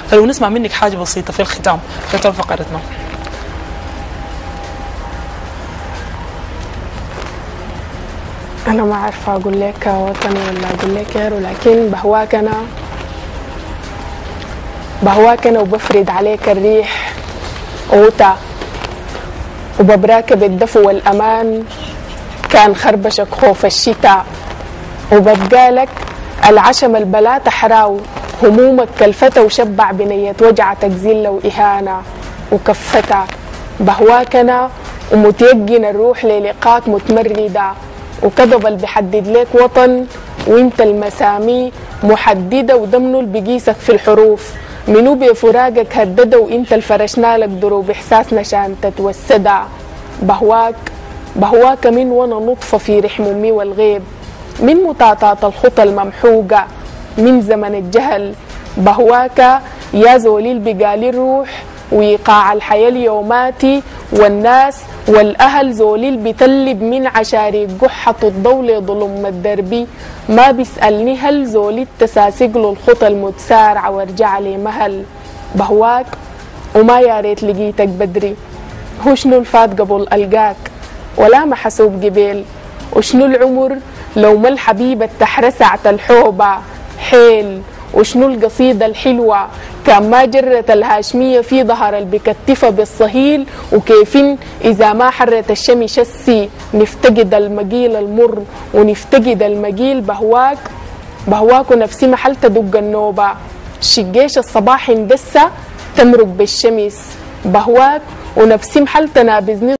فلو نسمع منك حاجة بسيطة في الختام فقرتنا. أنا ما عارفة أقول لك وطني ولا أقول لك غيره، لكن بهواك أنا وبفرد عليك الريح غوطة، وببراك بالدفو والأمان كان خربشك خوف الشتاء، وببقالك العشم البلا تحراو همومك كالفتى وشبع بنية وجعتك ذلة وإهانة وكفتة. بهواك أنا ومتيقن الروح للقاك متمردة، وكذب اللي بيحدد لك وطن وانت المسامي محددة، ودمنه اللي بيقيسك في الحروف منو بفراقك هدده، وانت الفرشنا لك دروب احساسنا شان تتوسدا. بهواك من وانا نطفة في رحم امي والغيب، من مطاطات الخطى الممحوقة من زمن الجهل. بهواك يا زوليل بقالي الروح ويقاع الحياة اليوماتي، والناس والأهل زوليل بتلب من عشاري قحة الضولة ظلم الدربي، ما بيسألني هل زوليل تساسق له الخطى المتسارعة وارجع لي مهل. بهواك وما يا ريت لقيتك بدري، هو شنو الفات قبل ألقاك ولا محسوب قبيل، وشنو العمر لو ما الحبيبة التحرسعت الحوبة حيل، وشنو القصيدة الحلوة كان ما جرت الهاشمية في ظهر البكتفة بالصهيل، وكيفين إذا ما حرت الشمي شسي نفتقد المقيل المر ونفتقد المقيل. بهواك ونفسي محل تدق النوبة، شقيش الصباح اندسة تمرق بالشمس. بهواك ونفسي محل تنابزني